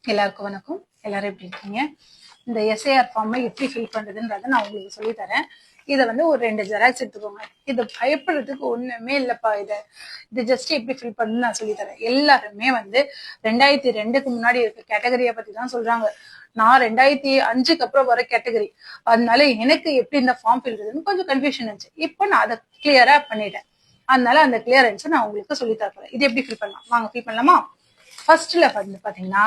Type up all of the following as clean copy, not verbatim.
எல்லாருக்கும் வணக்கம். எல்லாரும் எப்படி இருக்கீங்க? இந்த எஸ்ஐஆர் ஃபார்மை எப்படி ஃபில் பண்றதுன்றத நான் உங்களுக்கு சொல்லி தரேன். இதை வந்து ஒரு 2 ஜெராக்ஸ் எடுத்துக்கோங்க. இது பயப்படுறதுக்கு ஒண்ணுமே இல்லப்பா. இது ஜஸ்ட் எப்படி ஃபில் பண்ணணும்னு நான் சொல்லி தரேன். எல்லாருமே வந்து 2002க்கு முன்னாடி இருக்க கேட்டகரியை பத்தி தான் சொல்றாங்க. நான் 2005க்கு அப்புறம் வர கேட்டகரி. அதனால எனக்கு எப்படி இந்த ஃபார்ம் ஃபில் பண்ணுறதுன்னு கொஞ்சம் கன்ஃபியூஷன் இருந்துச்சு. இப்போ நான் அதை கிளியரா பண்ணிட்டேன். அதனால அந்த கிளியரன்ஸை நான் உங்களுக்கு சொல்லி தரேன். இது எப்படி ஃபில் பண்ணலாம் வாங்க ஃபில் பண்ணலாமா? ஃபர்ஸ்ட்ல வந்து பாத்தீங்கன்னா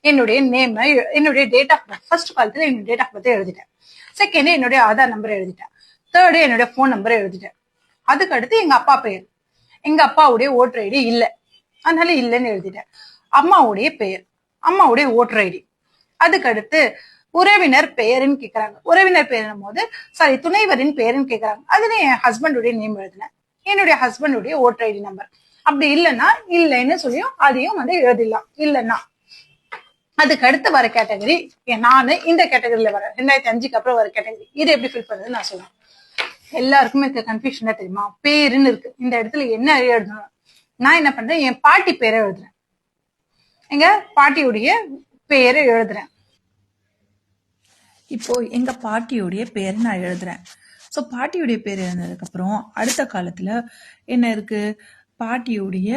என்னுடைய நேம், என்னுடைய டேட் ஆஃப் பர்த், ஃபர்ஸ்ட் காலத்துல என்னுடைய டேட் ஆஃப் பர்த் எழுதிட்டேன். செகண்ட் என்னுடைய ஆதார் நம்பர் எழுதிட்டேன். தேர்டு என்னுடைய போன் நம்பர் எழுதிட்டேன். அதுக்கு அடுத்து எங்க அப்பா பெயர். எங்க அப்பாவுடைய ஓட்டர் ஐடி இல்ல, அதனால இல்லைன்னு எழுதிட்டேன். அம்மாவுடைய பெயர், அம்மாவுடைய ஓட்டர் ஐடி. அதுக்கு அடுத்து உறவினர் பெயர்னு கேக்குறாங்க. உறவினர் பெயரும் போது சாரி துணைவரின் பெயர்னு கேக்குறாங்க. அதுல என் ஹஸ்பண்டுடைய நேம் எழுதினேன். என்னுடைய ஹஸ்பண்டுடைய ஓட்டர் ஐடி நம்பர். அப்படி இல்லைன்னா இல்லைன்னு சொல்லியும் அதையும் வந்து எழுதிடலாம். இல்லைன்னா அதுக்கு அடுத்து வர கேட்டகரி நானு இந்த கேட்டகரியில வர 2005க்கு அப்புறம் வர கேட்டகரி. இது எப்படி ஃபில் பண்றது நான் சொல்லுவேன். எல்லாருக்குமே இருக்க கன்ஃபியூஷனா தெரியுமா? பேருன்னு இருக்கு. இந்த இடத்துல என்ன எழுதணும்? நான் என்ன பண்றேன், என் பாட்டி பேரை எழுதுறேன். எங்க பாட்டியுடைய பேரை எழுதுறேன். இப்போ எங்க பாட்டியுடைய பேரை நான் எழுதுறேன். ஸோ பாட்டியுடைய பேர் எழுந்ததுக்கு அப்புறம் அடுத்த காலத்துல என்ன இருக்கு, பாட்டியுடைய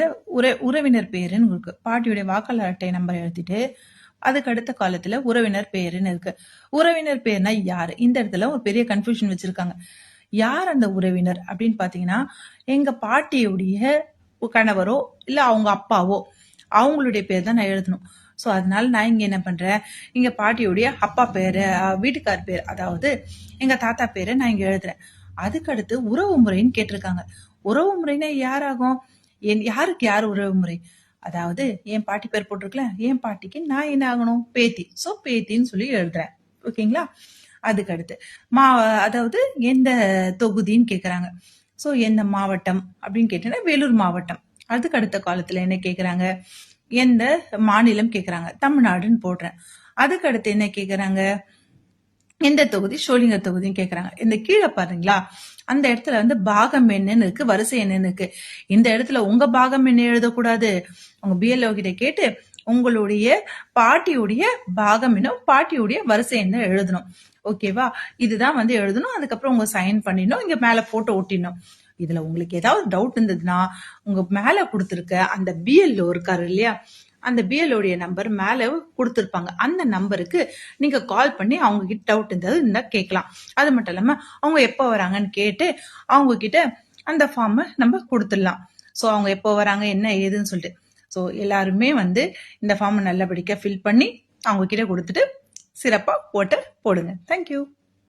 உறவினர் பேருன்னு இருக்கு. பாட்டியுடைய வாக்காளர் அட்டை நம்பர் எழுதிட்டு அதுக்கு அடுத்த காலத்துல உறவினர் பேருன்னு இருக்கு. உறவினர் பேர்னா யாரு? இந்த இடத்துல ஒரு பெரிய கன்ஃபியூஷன் வச்சிருக்காங்க. யார் அந்த உறவினர் அப்படின்னு பாத்தீங்கன்னா, எங்க பாட்டியுடைய கணவரோ இல்ல அவங்க அப்பாவோ அவங்களுடைய பேர் தான் நான் எழுதணும். ஸோ அதனால நான் இங்க என்ன பண்றேன், எங்க பாட்டியுடைய அப்பா பேரு, வீட்டுக்கார் பேர், அதாவது எங்க தாத்தா பேரை நான் இங்க எழுதுறேன். அதுக்கு அடுத்து உறவு முறைன்னு கேட்டிருக்காங்க. உறவு முறைன்னா யாராகும்? யாருக்கு யார் உறவு முறை? அதாவது என் பாட்டி பேர் போட்டிருக்கல, என் பாட்டிக்கு நான் என்ன ஆகணும், பேத்தி. ஸோ பேத்தின்னு சொல்லி எழுதுறேன். ஓகேங்களா? அதுக்கு அடுத்து அதாவது எந்த தொகுதின்னு கேக்குறாங்க. ஸோ எந்த மாவட்டம் அப்படின்னு கேட்டீங்கன்னா வேலூர் மாவட்டம். அதுக்கு அடுத்த காலத்துல என்ன கேக்குறாங்க, எந்த மாநிலம் கேக்குறாங்க, தமிழ்நாடுன்னு போடுறேன். அதுக்கு அடுத்து என்ன கேக்குறாங்க, எந்த தொகுதி, சோழிங்க தொகுதின்னு கேக்குறாங்க. இந்த கீழே பாருங்களா, அந்த இடத்துல வந்து பாகம் என்னன்னு இருக்கு, வரிசை என்னன்னு இருக்கு. இந்த இடத்துல உங்க பாகம் என்ன எழுதக்கூடாது. உங்க பிஎல்ஓ கிட்ட கேட்டு உங்களுடைய பாட்டியுடைய பாகம் என்ன, பாட்டியுடைய வரிசை என்ன எழுதணும். ஓகேவா? இதுதான் வந்து எழுதணும். அதுக்கப்புறம் உங்க சைன் பண்ணிடணும், இங்க மேல போட்டோ ஒட்டிடணும். இதுல உங்களுக்கு ஏதாவது டவுட் இருந்ததுன்னா உங்க மேல கொடுத்துருக்க அந்த பிஎல்ஓ இருக்காரு இல்லையா, அந்த பிஎல்ஓடைய நம்பர் மேல கொடுத்துருப்பாங்க. அந்த நம்பருக்கு நீங்க கால் பண்ணி அவங்க கிட்ட டவுட் இருந்தா கேட்கலாம். அது மட்டும் இல்லாம அவங்க எப்போ வராங்கன்னு கேட்டு அவங்க கிட்ட அந்த ஃபார்மை நம்ம கொடுத்துடலாம். ஸோ அவங்க எப்போ வராங்க என்ன ஏதுன்னு சொல்லிட்டு. ஸோ எல்லாருமே வந்து இந்த ஃபார்மை நல்லபடியா ஃபில் பண்ணி அவங்க கிட்ட கொடுத்துட்டு சிறப்பா ஓட்ட போடுங்க. தேங்க்யூ.